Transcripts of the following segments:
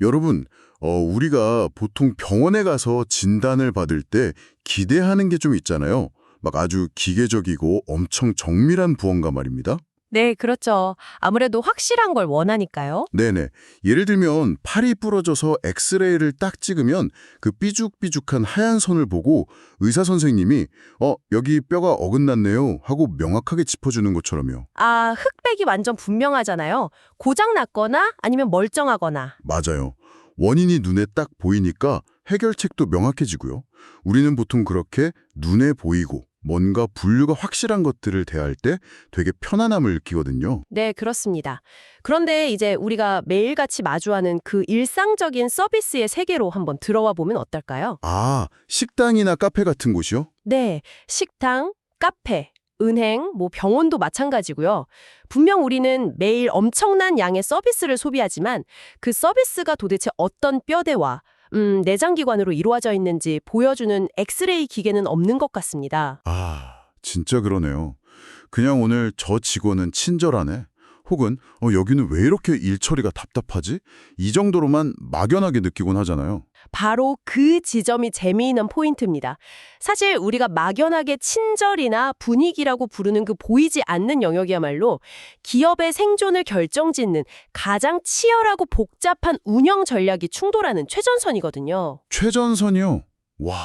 여러분, 우리가 보통 병원에 가서 진단을 받을 때 기대하는 게 좀 있잖아요. 막 아주 기계적이고 엄청 정밀한 부원가 말입니다. 네, 그렇죠. 아무래도 확실한 걸 원하니까요. 네네. 예를 들면 팔이 부러져서 엑스레이를 딱 찍으면 그 삐죽삐죽한 하얀 선을 보고 의사 선생님이 여기 뼈가 어긋났네요 하고 명확하게 짚어주는 것처럼요. 아, 흑백이 완전 분명하잖아요. 고장 났거나 아니면 멀쩡하거나. 맞아요. 원인이 눈에 딱 보이니까 해결책도 명확해지고요. 우리는 보통 그렇게 눈에 보이고 뭔가 분류가 확실한 것들을 대할 때 되게 편안함을 느끼거든요. 네, 그렇습니다. 그런데 이제 우리가 매일같이 마주하는 그 일상적인 서비스의 세계로 한번 들어와 보면 어떨까요? 아, 식당이나 카페 같은 곳이요? 네, 식당, 카페, 은행, 병원도 마찬가지고요. 분명 우리는 매일 엄청난 양의 서비스를 소비하지만 그 서비스가 도대체 어떤 뼈대와 내장기관으로 이루어져 있는지 보여주는 엑스레이 기계는 없는 것 같습니다. 아, 진짜 그러네요. 그냥 오늘 저 직원은 친절하네. 혹은 여기는 왜 이렇게 일 처리가 답답하지? 이 정도로만 막연하게 느끼곤 하잖아요. 바로 그 지점이 재미있는 포인트입니다. 사실 우리가 막연하게 친절이나 분위기라고 부르는 그 보이지 않는 영역이야말로 기업의 생존을 결정짓는 가장 치열하고 복잡한 운영 전략이 충돌하는 최전선이거든요. 최전선이요? 와,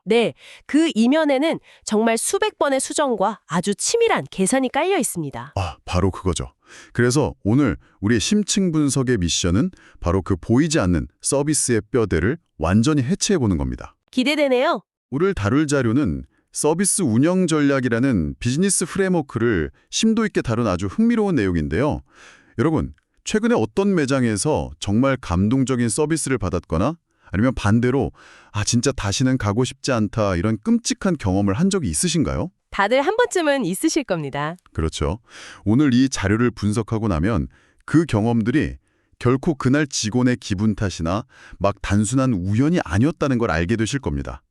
네, 그 이면에는 정말 수백 번의 수정과 아주 치밀한 계산이 깔려 있습니다. 바로 그거죠. 그래서 오늘 우리의 심층 분석의 미션은 바로 그 보이지 않는 서비스의 뼈대를 완전히 해체해보는 겁니다. 기대되네요. 오늘 다룰 자료는 서비스 운영 전략이라는 비즈니스 프레임워크를 심도 있게 다룬 아주 흥미로운 내용인데요. 여러분, 최근에 어떤 매장에서 정말 감동적인 서비스를 받았거나 아니면 반대로 진짜 다시는 가고 싶지 않다 이런 끔찍한 경험을 한 적이 있으신가요? 다들 한 번쯤은 있으실 겁니다. 그렇죠. 오늘 이 자료를 분석하고 나면 그 경험들이 결코 그날 직원의 기분 탓이나 막 단순한 우연이 아니었다는 걸 알게 되실 겁니다.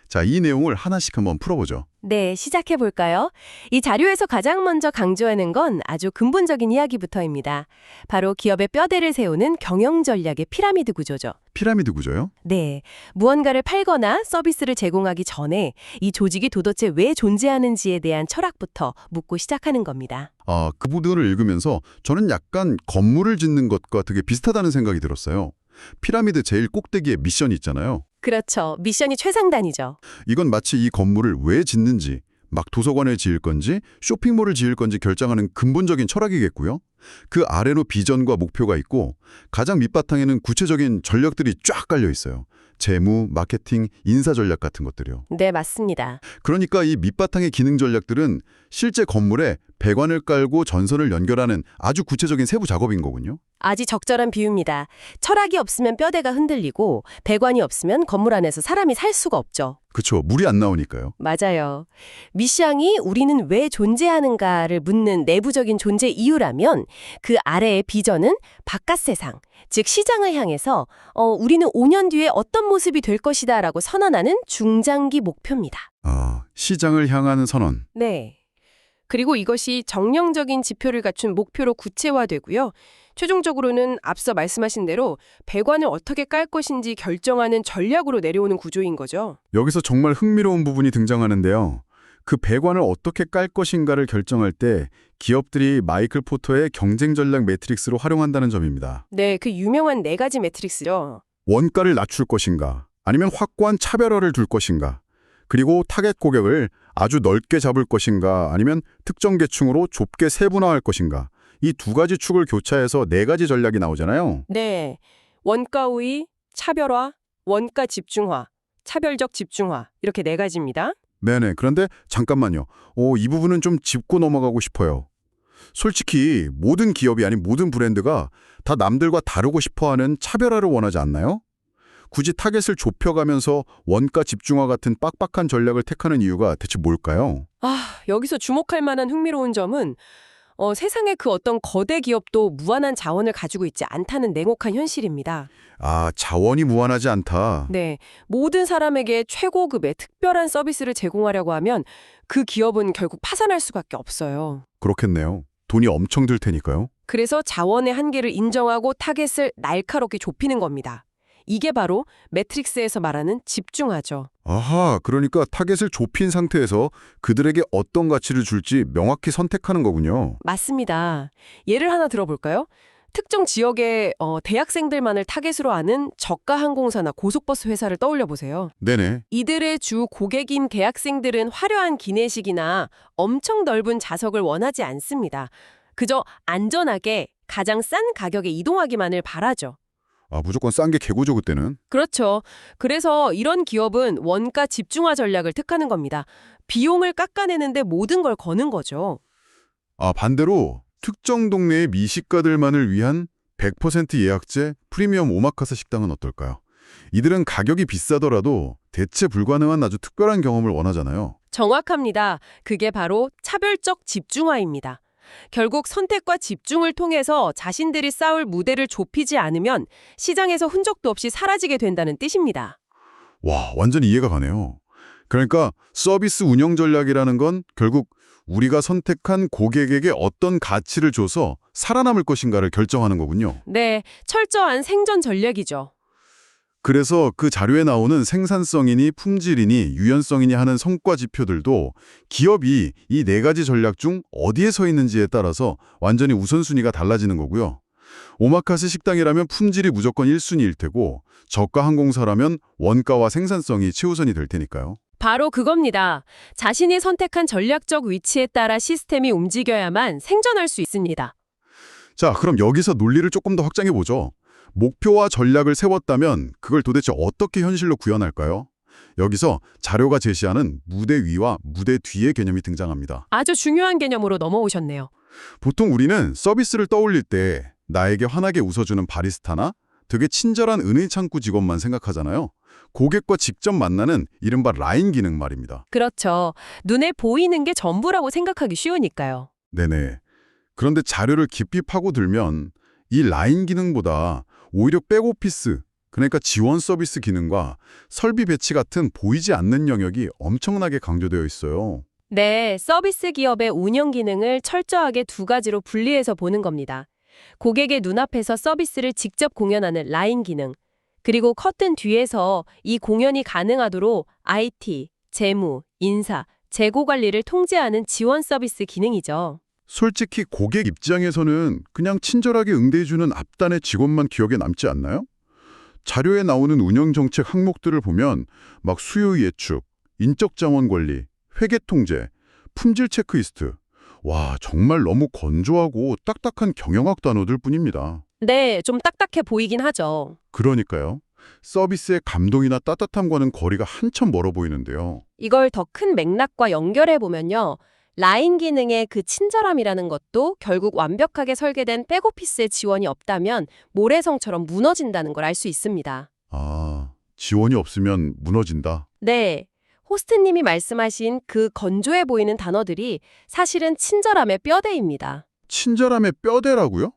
자, 이 내용을 하나씩 한번 풀어보죠. 네, 시작해 볼까요? 이 자료에서 가장 먼저 강조하는 건 아주 근본적인 이야기부터입니다. 바로 기업의 뼈대를 세우는 경영 전략의 피라미드 구조죠. 피라미드 구조요? 네, 무언가를 팔거나 서비스를 제공하기 전에 이 조직이 도대체 왜 존재하는지에 대한 철학부터 묻고 시작하는 겁니다. 그 부분을 읽으면서 저는 약간 건물을 짓는 것과 되게 비슷하다는 생각이 들었어요. 피라미드 제일 꼭대기에 미션이 있잖아요. 그렇죠. 미션이 최상단이죠. 이건 마치 이 건물을 왜 짓는지, 막 도서관을 지을 건지, 쇼핑몰을 지을 건지 결정하는 근본적인 철학이겠고요. 그 아래로 비전과 목표가 있고 가장 밑바탕에는 구체적인 전략들이 쫙 깔려 있어요. 재무, 마케팅, 인사 전략 같은 것들이요. 네, 맞습니다. 그러니까 이 밑바탕의 기능 전략들은 실제 건물에 배관을 깔고 전선을 연결하는 아주 구체적인 세부 작업인 거군요. 아주 적절한 비유입니다. 철학이 없으면 뼈대가 흔들리고 배관이 없으면 건물 안에서 사람이 살 수가 없죠. 그쵸, 물이 안 나오니까요. 맞아요. 미샹이 우리는 왜 존재하는가를 묻는 내부적인 존재 이유라면 그 아래의 비전은 바깥 세상, 즉 시장을 향해서 우리는 5년 뒤에 어떤 모습이 될 것이다 라고 선언하는 중장기 목표입니다. 시장을 향하는 선언. 네. 그리고 이것이 정량적인 지표를 갖춘 목표로 구체화되고요. 최종적으로는 앞서 말씀하신 대로 배관을 어떻게 깔 것인지 결정하는 전략으로 내려오는 구조인 거죠. 여기서 정말 흥미로운 부분이 등장하는데요. 그 배관을 어떻게 깔 것인가를 결정할 때 기업들이 마이클 포터의 경쟁 전략 매트릭스로 활용한다는 점입니다. 네, 그 유명한 4가지 매트릭스죠. 원가를 낮출 것인가, 아니면 확고한 차별화를 둘 것인가, 그리고 타겟 고객을 아주 넓게 잡을 것인가, 아니면 특정 계층으로 좁게 세분화할 것인가. 이 2가지 축을 교차해서 4가지 전략이 나오잖아요. 네, 원가 우위, 차별화, 원가 집중화, 차별적 집중화 이렇게 4가지입니다. 네네. 그런데 잠깐만요. 이 부분은 좀 짚고 넘어가고 싶어요. 솔직히 모든 기업이 아닌 모든 브랜드가 다 남들과 다르고 싶어하는 차별화를 원하지 않나요? 굳이 타겟을 좁혀가면서 원가 집중화 같은 빡빡한 전략을 택하는 이유가 대체 뭘까요? 여기서 주목할 만한 흥미로운 점은 세상에 그 어떤 거대 기업도 무한한 자원을 가지고 있지 않다는 냉혹한 현실입니다. 자원이 무한하지 않다. 네, 모든 사람에게 최고급의 특별한 서비스를 제공하려고 하면 그 기업은 결국 파산할 수밖에 없어요. 그렇겠네요. 돈이 엄청 들 테니까요. 그래서 자원의 한계를 인정하고 타겟을 날카롭게 좁히는 겁니다. 이게 바로 매트릭스에서 말하는 집중하죠. 아하, 그러니까 타겟을 좁힌 상태에서 그들에게 어떤 가치를 줄지 명확히 선택하는 거군요. 맞습니다. 예를 하나 들어볼까요? 특정 지역의 대학생들만을 타겟으로 하는 저가 항공사나 고속버스 회사를 떠올려 보세요. 네네. 이들의 주 고객인 대학생들은 화려한 기내식이나 엄청 넓은 좌석을 원하지 않습니다. 그저 안전하게 가장 싼 가격에 이동하기만을 바라죠. 아, 무조건 싼 게 개고죠, 그때는. 그렇죠. 그래서 이런 기업은 원가 집중화 전략을 택하는 겁니다. 비용을 깎아내는데 모든 걸 거는 거죠. 아, 반대로 특정 동네의 미식가들만을 위한 100% 예약제 프리미엄 오마카세 식당은 어떨까요? 이들은 가격이 비싸더라도 대체 불가능한 아주 특별한 경험을 원하잖아요. 정확합니다. 그게 바로 차별적 집중화입니다. 결국 선택과 집중을 통해서 자신들이 쌓을 무대를 좁히지 않으면 시장에서 흔적도 없이 사라지게 된다는 뜻입니다. 와, 완전히 이해가 가네요. 그러니까 서비스 운영 전략이라는 건 결국 우리가 선택한 고객에게 어떤 가치를 줘서 살아남을 것인가를 결정하는 거군요. 네, 철저한 생존 전략이죠. 그래서 그 자료에 나오는 생산성이니 품질이니 유연성이니 하는 성과 지표들도 기업이 이 네 가지 전략 중 어디에 서 있는지에 따라서 완전히 우선순위가 달라지는 거고요. 오마카세 식당이라면 품질이 무조건 1순위일 테고 저가 항공사라면 원가와 생산성이 최우선이 될 테니까요. 바로 그겁니다. 자신이 선택한 전략적 위치에 따라 시스템이 움직여야만 생존할 수 있습니다. 자, 그럼 여기서 논리를 조금 더 확장해 보죠. 목표와 전략을 세웠다면 그걸 도대체 어떻게 현실로 구현할까요? 여기서 자료가 제시하는 무대 위와 무대 뒤의 개념이 등장합니다. 아주 중요한 개념으로 넘어오셨네요. 보통 우리는 서비스를 떠올릴 때 나에게 환하게 웃어주는 바리스타나 되게 친절한 은의 창구 직원만 생각하잖아요. 고객과 직접 만나는 이른바 라인 기능 말입니다. 그렇죠. 눈에 보이는 게 전부라고 생각하기 쉬우니까요. 네네. 그런데 자료를 깊이 파고들면 이 라인 기능보다 오히려 백오피스, 그러니까 지원 서비스 기능과 설비 배치 같은 보이지 않는 영역이 엄청나게 강조되어 있어요. 네, 서비스 기업의 운영 기능을 철저하게 두 가지로 분리해서 보는 겁니다. 고객의 눈앞에서 서비스를 직접 공연하는 라인 기능, 그리고 커튼 뒤에서 이 공연이 가능하도록 IT, 재무, 인사, 재고 관리를 통제하는 지원 서비스 기능이죠. 솔직히 고객 입장에서는 그냥 친절하게 응대해주는 앞단의 직원만 기억에 남지 않나요? 자료에 나오는 운영 정책 항목들을 보면 막 수요 예측, 인적 자원 관리, 회계 통제, 품질 체크리스트. 와, 정말 너무 건조하고 딱딱한 경영학 단어들 뿐입니다. 네, 좀 딱딱해 보이긴 하죠. 그러니까요. 서비스의 감동이나 따뜻함과는 거리가 한참 멀어 보이는데요. 이걸 더 큰 맥락과 연결해 보면요. 라인 기능의 그 친절함이라는 것도 결국 완벽하게 설계된 백오피스의 지원이 없다면 모래성처럼 무너진다는 걸 알 수 있습니다. 아, 지원이 없으면 무너진다. 네. 호스트님이 말씀하신 그 건조해 보이는 단어들이 사실은 친절함의 뼈대입니다. 친절함의 뼈대라고요?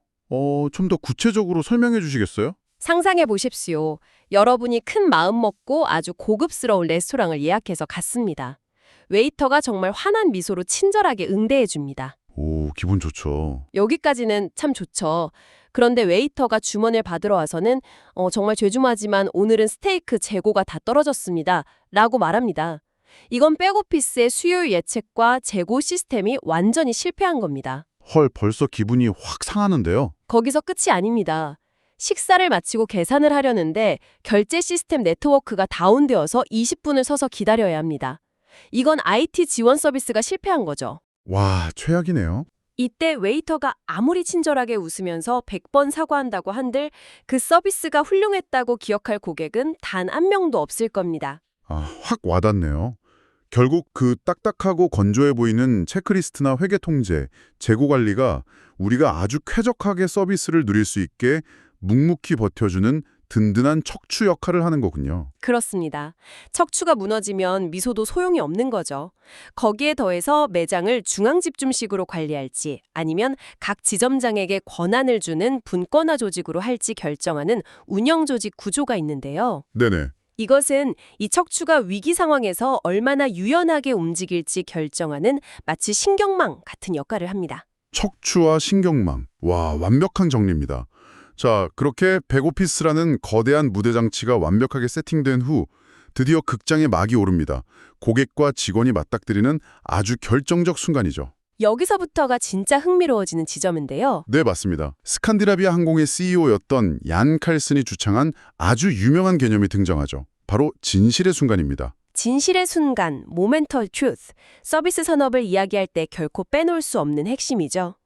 좀 더 구체적으로 설명해 주시겠어요? 상상해 보십시오. 여러분이 큰 마음 먹고 아주 고급스러운 레스토랑을 예약해서 갔습니다. 웨이터가 정말 환한 미소로 친절하게 응대해 줍니다. 오, 기분 좋죠. 여기까지는 참 좋죠. 그런데 웨이터가 주문을 받으러 와서는 정말 죄송하지만 오늘은 스테이크 재고가 다 떨어졌습니다. 라고 말합니다. 이건 백오피스의 수요 예측과 재고 시스템이 완전히 실패한 겁니다. 헐, 벌써 기분이 확 상하는데요. 거기서 끝이 아닙니다. 식사를 마치고 계산을 하려는데 결제 시스템 네트워크가 다운되어서 20분을 서서 기다려야 합니다. 이건 IT 지원 서비스가 실패한 거죠. 와, 최악이네요. 이때 웨이터가 아무리 친절하게 웃으면서 100번 사과한다고 한들 그 서비스가 훌륭했다고 기억할 고객은 단 한 명도 없을 겁니다. 아, 확 와닿네요. 결국 그 딱딱하고 건조해 보이는 체크리스트나 회계 통제, 재고 관리가 우리가 아주 쾌적하게 서비스를 누릴 수 있게 묵묵히 버텨주는 든든한 척추 역할을 하는 거군요. 그렇습니다. 척추가 무너지면 미소도 소용이 없는 거죠. 거기에 더해서 매장을 중앙집중식으로 관리할지 아니면 각 지점장에게 권한을 주는 분권화 조직으로 할지 결정하는 운영조직 구조가 있는데요. 네네. 이것은 이 척추가 위기 상황에서 얼마나 유연하게 움직일지 결정하는 마치 신경망 같은 역할을 합니다. 척추와 신경망. 와, 완벽한 정리입니다. 자, 그렇게 백오피스라는 거대한 무대 장치가 완벽하게 세팅된 후 드디어 극장의 막이 오릅니다. 고객과 직원이 맞닥뜨리는 아주 결정적 순간이죠. 여기서부터가 진짜 흥미로워지는 지점인데요. 네, 맞습니다. 스칸디나비아 항공의 CEO였던 얀 칼슨이 주창한 아주 유명한 개념이 등장하죠. 바로 진실의 순간입니다. 진실의 순간, 모멘털 트루스, 서비스 산업을 이야기할 때 결코 빼놓을 수 없는 핵심이죠.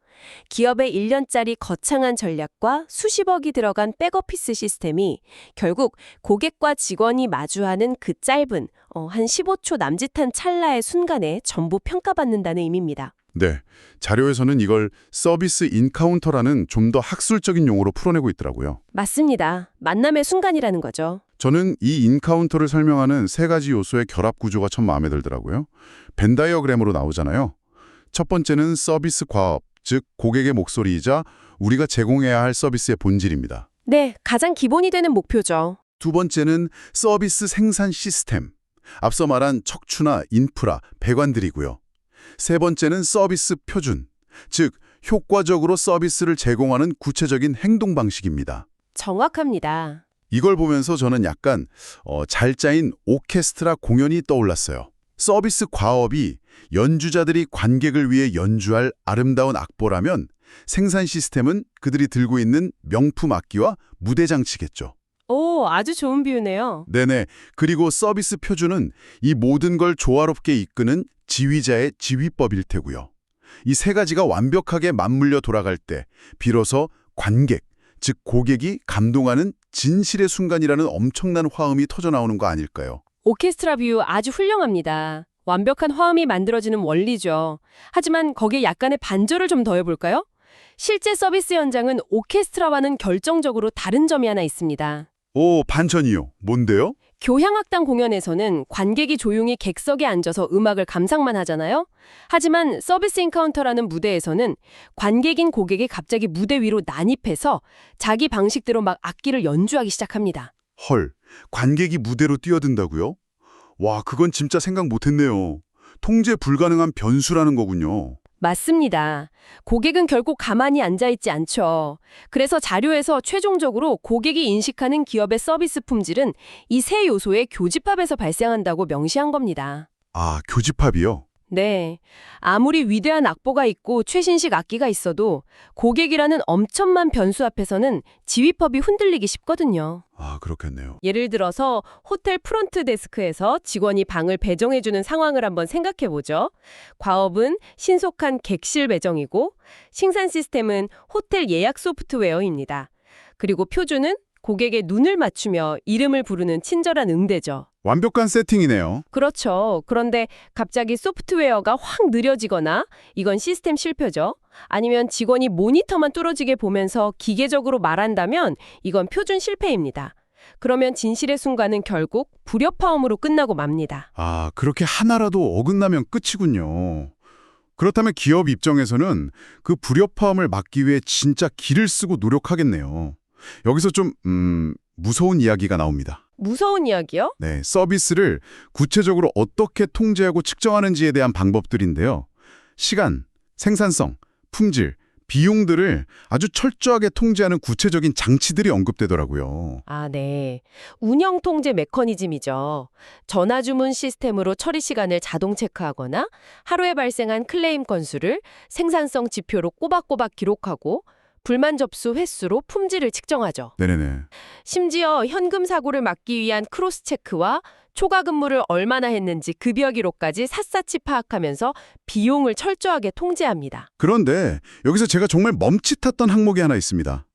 기업의 1년짜리 거창한 전략과 수십억이 들어간 백오피스 시스템이 결국 고객과 직원이 마주하는 그 짧은 한 15초 남짓한 찰나의 순간에 전부 평가받는다는 의미입니다. 네, 자료에서는 이걸 서비스 인카운터라는 좀 더 학술적인 용어로 풀어내고 있더라고요. 맞습니다. 만남의 순간이라는 거죠. 저는 이 인카운터를 설명하는 세 가지 요소의 결합 구조가 참 마음에 들더라고요. 벤 다이어그램으로 나오잖아요. 첫 번째는 서비스 과업, 즉 고객의 목소리이자 우리가 제공해야 할 서비스의 본질입니다. 네, 가장 기본이 되는 목표죠. 두 번째는 서비스 생산 시스템, 앞서 말한 척추나 인프라, 배관들이고요. 세 번째는 서비스 표준, 즉 효과적으로 서비스를 제공하는 구체적인 행동 방식입니다. 정확합니다. 이걸 보면서 저는 약간 잘 짜인 오케스트라 공연이 떠올랐어요. 서비스 과업이 연주자들이 관객을 위해 연주할 아름다운 악보라면 생산 시스템은 그들이 들고 있는 명품 악기와 무대 장치겠죠. 오, 아주 좋은 비유네요. 네네. 그리고 서비스 표준은 이 모든 걸 조화롭게 이끄는 지휘자의 지휘법일 테고요. 이 세 가지가 완벽하게 맞물려 돌아갈 때 비로소 관객, 즉 고객이 감동하는 진실의 순간이라는 엄청난 화음이 터져나오는 거 아닐까요? 오케스트라 비유 아주 훌륭합니다. 완벽한 화음이 만들어지는 원리죠. 하지만 거기에 약간의 반절을 좀 더해볼까요? 실제 서비스 현장은 오케스트라와는 결정적으로 다른 점이 하나 있습니다. 오, 반전이요. 뭔데요? 교향악단 공연에서는 관객이 조용히 객석에 앉아서 음악을 감상만 하잖아요. 하지만 서비스 인카운터라는 무대에서는 관객인 고객이 갑자기 무대 위로 난입해서 자기 방식대로 막 악기를 연주하기 시작합니다. 헐, 관객이 무대로 뛰어든다고요? 와, 그건 진짜 생각 못했네요. 통제 불가능한 변수라는 거군요. 맞습니다. 고객은 결국 가만히 앉아있지 않죠. 그래서 자료에서 최종적으로 고객이 인식하는 기업의 서비스 품질은 이 세 요소의 교집합에서 발생한다고 명시한 겁니다. 아, 교집합이요? 네. 아무리 위대한 악보가 있고 최신식 악기가 있어도 고객이라는 엄청난 변수 앞에서는 지휘법이 흔들리기 쉽거든요. 아, 그렇겠네요. 예를 들어서 호텔 프론트 데스크에서 직원이 방을 배정해주는 상황을 한번 생각해보죠. 과업은 신속한 객실 배정이고 생산 시스템은 호텔 예약 소프트웨어입니다. 그리고 표준은 고객의 눈을 맞추며 이름을 부르는 친절한 응대죠. 완벽한 세팅이네요. 그렇죠. 그런데 갑자기 소프트웨어가 확 느려지거나 이건 시스템 실패죠. 아니면 직원이 모니터만 뚫어지게 보면서 기계적으로 말한다면 이건 표준 실패입니다. 그러면 진실의 순간은 결국 불협화음으로 끝나고 맙니다. 아, 그렇게 하나라도 어긋나면 끝이군요. 그렇다면 기업 입장에서는 그 불협화음을 막기 위해 진짜 기를 쓰고 노력하겠네요. 여기서 좀 무서운 이야기가 나옵니다. 무서운 이야기요? 네, 서비스를 구체적으로 어떻게 통제하고 측정하는지에 대한 방법들인데요. 시간, 생산성, 품질, 비용들을 아주 철저하게 통제하는 구체적인 장치들이 언급되더라고요. 아, 네. 운영 통제 메커니즘이죠. 전화 주문 시스템으로 처리 시간을 자동 체크하거나 하루에 발생한 클레임 건수를 생산성 지표로 꼬박꼬박 기록하고 불만 접수 횟수로 품질을 측정하죠. 네네네. 심지어 현금 사고를 막기 위한 크로스 체크와 초과 근무를 얼마나 했는지 급여 기록까지 샅샅이 파악하면서 비용을 철저하게 통제합니다. 그런데 여기서 제가 정말 멈칫했던 항목이 하나 있습니다.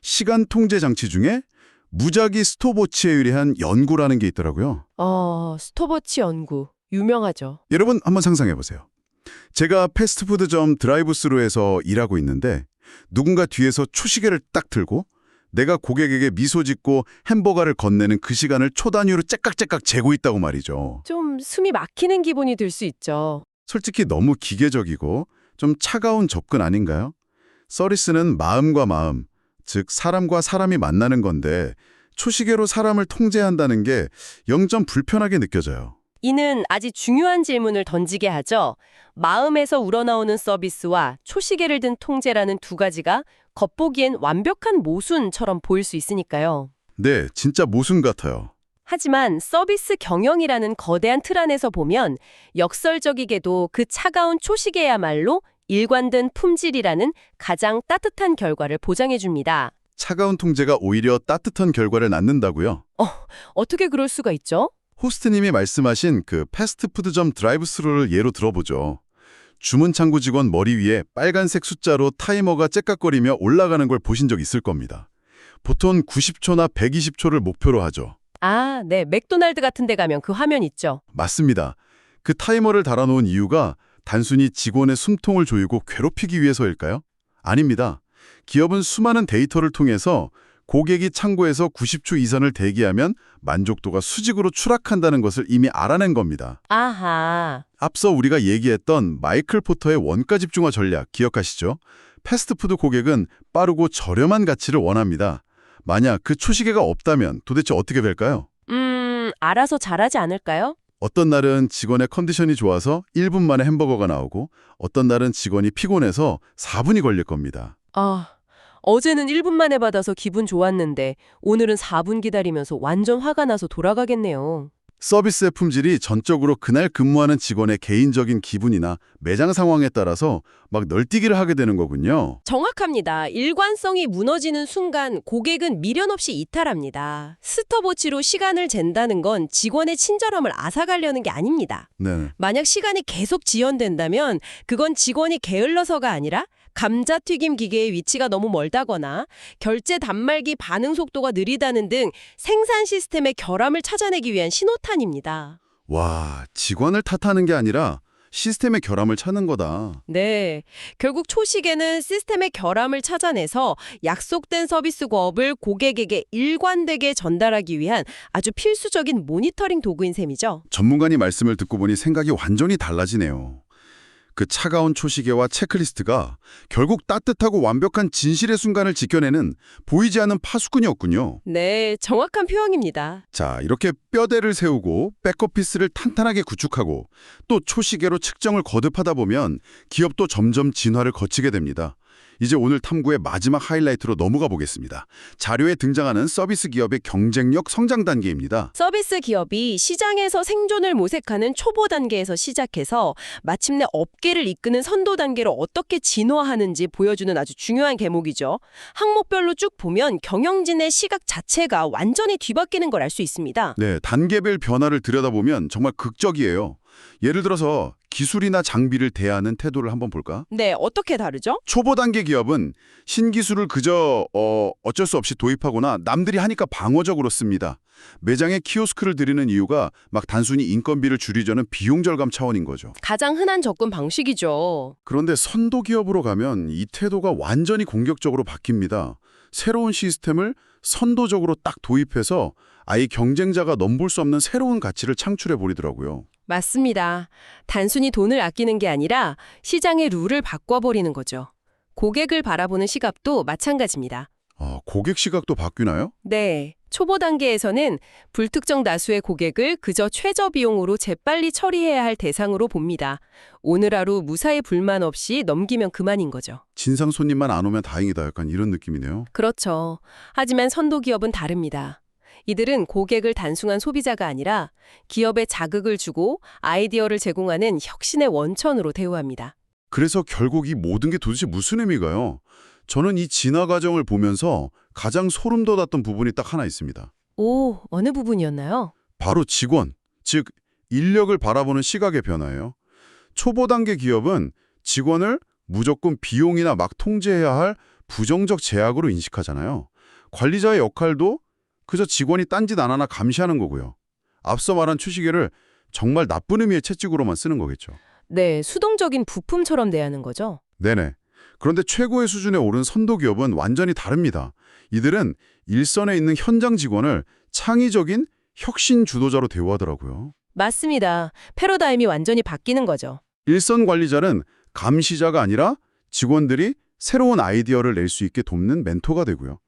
시간 통제 장치 중에 무작위 스톱워치에 의뢰한 연구라는 게 있더라고요. 스톱워치 연구. 유명하죠. 여러분 한번 상상해 보세요. 제가 패스트푸드점 드라이브스루에서 일하고 있는데 누군가 뒤에서 초시계를 딱 들고 내가 고객에게 미소 짓고 햄버거를 건네는 그 시간을 초 단위로 째깍째깍 재고 있다고 말이죠. 좀 숨이 막히는 기분이 들 수 있죠. 솔직히 너무 기계적이고 좀 차가운 접근 아닌가요? 서비스는 마음과 마음, 즉 사람과 사람이 만나는 건데 초시계로 사람을 통제한다는 게 영점 불편하게 느껴져요. 이는 아주 중요한 질문을 던지게 하죠. 마음에서 우러나오는 서비스와 초시계를 든 통제라는 두 가지가 겉보기엔 완벽한 모순처럼 보일 수 있으니까요. 네, 진짜 모순 같아요. 하지만 서비스 경영이라는 거대한 틀 안에서 보면 역설적이게도 그 차가운 초시계야말로 일관된 품질이라는 가장 따뜻한 결과를 보장해 줍니다. 차가운 통제가 오히려 따뜻한 결과를 낳는다고요? 어떻게 그럴 수가 있죠? 호스트님이 말씀하신 그 패스트푸드점 드라이브스루를 예로 들어보죠. 주문 창구 직원 머리 위에 빨간색 숫자로 타이머가 째깍거리며 올라가는 걸 보신 적 있을 겁니다. 보통 90초나 120초를 목표로 하죠. 아, 네. 맥도날드 같은 데 가면 그 화면 있죠. 맞습니다. 그 타이머를 달아놓은 이유가 단순히 직원의 숨통을 조이고 괴롭히기 위해서일까요? 아닙니다. 기업은 수많은 데이터를 통해서 고객이 창구에서 90초 이상을 대기하면 만족도가 수직으로 추락한다는 것을 이미 알아낸 겁니다. 아하. 앞서 우리가 얘기했던 마이클 포터의 원가 집중화 전략 기억하시죠? 패스트푸드 고객은 빠르고 저렴한 가치를 원합니다. 만약 그 초시계가 없다면 도대체 어떻게 될까요? 알아서 잘하지 않을까요? 어떤 날은 직원의 컨디션이 좋아서 1분 만에 햄버거가 나오고 어떤 날은 직원이 피곤해서 4분이 걸릴 겁니다. 어제는 1분 만에 받아서 기분 좋았는데 오늘은 4분 기다리면서 완전 화가 나서 돌아가겠네요. 서비스의 품질이 전적으로 그날 근무하는 직원의 개인적인 기분이나 매장 상황에 따라서 막 널뛰기를 하게 되는 거군요. 정확합니다. 일관성이 무너지는 순간 고객은 미련 없이 이탈합니다. 스톱워치로 시간을 잰다는 건 직원의 친절함을 앗아가려는 게 아닙니다. 네. 만약 시간이 계속 지연된다면 그건 직원이 게을러서가 아니라 감자튀김 기계의 위치가 너무 멀다거나 결제 단말기 반응 속도가 느리다는 등 생산 시스템의 결함을 찾아내기 위한 신호탄입니다. 와, 직원을 탓하는 게 아니라 시스템의 결함을 찾는 거다. 네, 결국 초시계는 시스템의 결함을 찾아내서 약속된 서비스업을 고객에게 일관되게 전달하기 위한 아주 필수적인 모니터링 도구인 셈이죠. 전문가님 말씀을 듣고 보니 생각이 완전히 달라지네요. 그 차가운 초시계와 체크리스트가 결국 따뜻하고 완벽한 진실의 순간을 지켜내는 보이지 않는 파수꾼이었군요. 네, 정확한 표현입니다. 자, 이렇게 뼈대를 세우고 백오피스를 탄탄하게 구축하고 또 초시계로 측정을 거듭하다 보면 기업도 점점 진화를 거치게 됩니다. 이제 오늘 탐구의 마지막 하이라이트로 넘어가 보겠습니다. 자료에 등장하는 서비스 기업의 경쟁력 성장 단계입니다. 서비스 기업이 시장에서 생존을 모색하는 초보 단계에서 시작해서 마침내 업계를 이끄는 선도 단계로 어떻게 진화하는지 보여주는 아주 중요한 대목이죠. 항목별로 쭉 보면 경영진의 시각 자체가 완전히 뒤바뀌는 걸 알 수 있습니다. 네, 단계별 변화를 들여다보면 정말 극적이에요. 예를 들어서 기술이나 장비를 대하는 태도를 한번 볼까? 네, 어떻게 다르죠? 초보 단계 기업은 신기술을 그저 어쩔 수 없이 도입하거나 남들이 하니까 방어적으로 씁니다. 매장에 키오스크를 들이는 이유가 막 단순히 인건비를 줄이자는 비용 절감 차원인 거죠. 가장 흔한 접근 방식이죠. 그런데 선도 기업으로 가면 이 태도가 완전히 공격적으로 바뀝니다. 새로운 시스템을 선도적으로 딱 도입해서 아예 경쟁자가 넘볼 수 없는 새로운 가치를 창출해 버리더라고요. 맞습니다. 단순히 돈을 아끼는 게 아니라 시장의 룰을 바꿔버리는 거죠. 고객을 바라보는 시각도 마찬가지입니다. 고객 시각도 바뀌나요? 네. 초보 단계에서는 불특정 다수의 고객을 그저 최저 비용으로 재빨리 처리해야 할 대상으로 봅니다. 오늘 하루 무사히 불만 없이 넘기면 그만인 거죠. 진상 손님만 안 오면 다행이다. 약간 이런 느낌이네요. 그렇죠. 하지만 선도 기업은 다릅니다. 이들은 고객을 단순한 소비자가 아니라 기업에 자극을 주고 아이디어를 제공하는 혁신의 원천으로 대우합니다. 그래서 결국 이 모든 게 도대체 무슨 의미가요? 저는 이 진화 과정을 보면서 가장 소름 돋았던 부분이 딱 하나 있습니다. 오, 어느 부분이었나요? 바로 직원, 즉 인력을 바라보는 시각의 변화예요. 초보 단계 기업은 직원을 무조건 비용이나 막 통제해야 할 부정적 제약으로 인식하잖아요. 관리자의 역할도 그저 직원이 딴짓 안 하나 감시하는 거고요. 앞서 말한 초시계를 정말 나쁜 의미의 채찍으로만 쓰는 거겠죠. 네, 수동적인 부품처럼 대하는 거죠. 네네. 그런데 최고의 수준에 오른 선도 기업은 완전히 다릅니다. 이들은 일선에 있는 현장 직원을 창의적인 혁신 주도자로 대우하더라고요. 맞습니다. 패러다임이 완전히 바뀌는 거죠. 일선 관리자는 감시자가 아니라 직원들이 새로운 아이디어를 낼 수 있게 돕는 멘토가 되고요.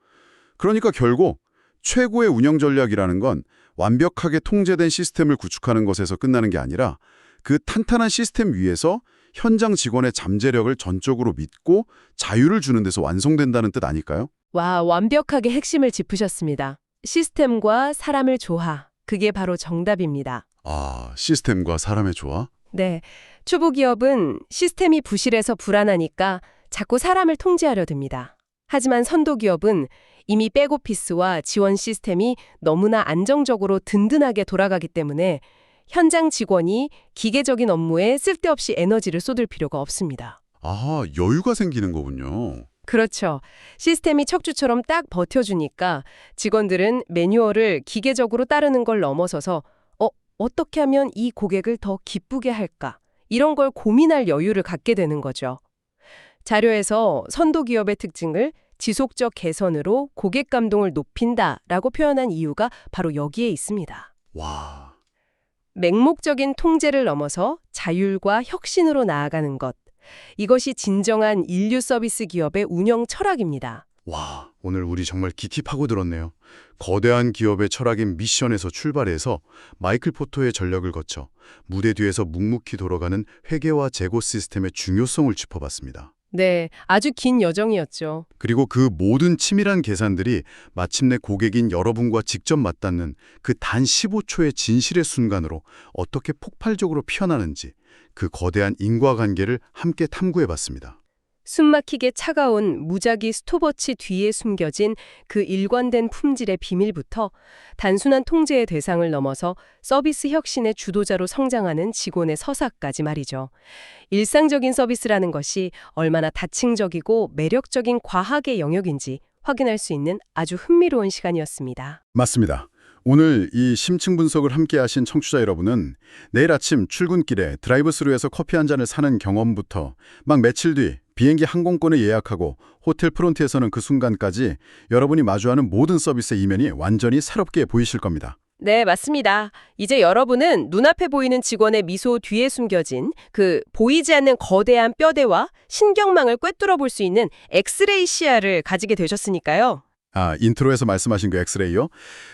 그러니까 결국 최고의 운영 전략이라는 건 완벽하게 통제된 시스템을 구축하는 것에서 끝나는 게 아니라 그 탄탄한 시스템 위에서 현장 직원의 잠재력을 전적으로 믿고 자유를 주는 데서 완성된다는 뜻 아닐까요? 와, 완벽하게 핵심을 짚으셨습니다. 시스템과 사람을 조화. 그게 바로 정답입니다. 아, 시스템과 사람의 조화? 네. 초보 기업은 시스템이 부실해서 불안하니까 자꾸 사람을 통제하려 듭니다. 하지만 선도 기업은 이미 백오피스와 지원 시스템이 너무나 안정적으로 든든하게 돌아가기 때문에 현장 직원이 기계적인 업무에 쓸데없이 에너지를 쏟을 필요가 없습니다. 아, 여유가 생기는 거군요. 그렇죠. 시스템이 척추처럼 딱 버텨주니까 직원들은 매뉴얼을 기계적으로 따르는 걸 넘어서서 어떻게 하면 이 고객을 더 기쁘게 할까? 이런 걸 고민할 여유를 갖게 되는 거죠. 자료에서 선도 기업의 특징을 지속적 개선으로 고객 감동을 높인다라고 표현한 이유가 바로 여기에 있습니다. 와, 맹목적인 통제를 넘어서 자율과 혁신으로 나아가는 것. 이것이 진정한 인류 서비스 기업의 운영 철학입니다. 와, 오늘 우리 정말 깊이 파고들었네요. 거대한 기업의 철학인 미션에서 출발해서 마이클 포터의 전력을 거쳐 무대 뒤에서 묵묵히 돌아가는 회계와 재고 시스템의 중요성을 짚어봤습니다. 네, 아주 긴 여정이었죠. 그리고 그 모든 치밀한 계산들이 마침내 고객인 여러분과 직접 맞닿는 그 단 15초의 진실의 순간으로 어떻게 폭발적으로 피어나는지 그 거대한 인과관계를 함께 탐구해봤습니다. 숨막히게 차가운 무작위 스톱워치 뒤에 숨겨진 그 일관된 품질의 비밀부터 단순한 통제의 대상을 넘어서 서비스 혁신의 주도자로 성장하는 직원의 서사까지 말이죠. 일상적인 서비스라는 것이 얼마나 다층적이고 매력적인 과학의 영역인지 확인할 수 있는 아주 흥미로운 시간이었습니다. 맞습니다. 오늘 이 심층 분석을 함께 하신 청취자 여러분은 내일 아침 출근길에 드라이브스루에서 커피 한 잔을 사는 경험부터 막 며칠 뒤 비행기 항공권을 예약하고 호텔 프론트에서는 그 순간까지 여러분이 마주하는 모든 서비스의 이면이 완전히 새롭게 보이실 겁니다. 네, 맞습니다. 이제 여러분은 눈앞에 보이는 직원의 미소 뒤에 숨겨진 그 보이지 않는 거대한 뼈대와 신경망을 꿰뚫어 볼 수 있는 엑스레이 시야를 가지게 되셨으니까요. 아, 인트로에서 말씀하신 그 엑스레이요?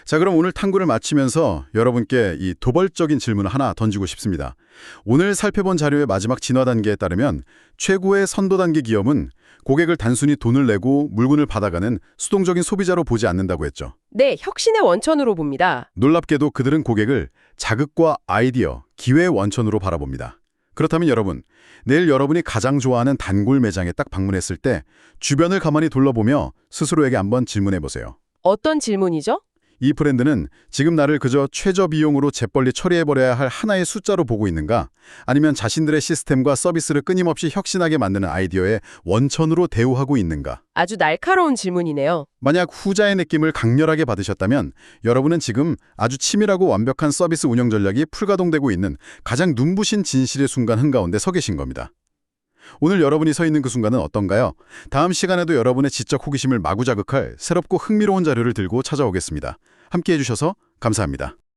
자, 그럼 오늘 탐구를 마치면서 여러분께 이 도발적인 질문을 하나 던지고 싶습니다. 오늘 살펴본 자료의 마지막 진화 단계에 따르면 최고의 선도 단계 기업은 고객을 단순히 돈을 내고 물건을 받아가는 수동적인 소비자로 보지 않는다고 했죠. 네, 혁신의 원천으로 봅니다. 놀랍게도 그들은 고객을 자극과 아이디어, 기회의 원천으로 바라봅니다. 그렇다면 여러분, 내일 여러분이 가장 좋아하는 단골 매장에 딱 방문했을 때 주변을 가만히 둘러보며 스스로에게 한번 질문해보세요. 어떤 질문이죠? 이 브랜드는 지금 나를 그저 최저 비용으로 재빨리 처리해버려야 할 하나의 숫자로 보고 있는가? 아니면 자신들의 시스템과 서비스를 끊임없이 혁신하게 만드는 아이디어의 원천으로 대우하고 있는가? 아주 날카로운 질문이네요. 만약 후자의 느낌을 강렬하게 받으셨다면 여러분은 지금 아주 치밀하고 완벽한 서비스 운영 전략이 풀가동되고 있는 가장 눈부신 진실의 순간 한가운데 서 계신 겁니다. 오늘 여러분이 서 있는 그 순간은 어떤가요? 다음 시간에도 여러분의 지적 호기심을 마구 자극할 새롭고 흥미로운 자료를 들고 찾아오겠습니다. 함께해 주셔서 감사합니다.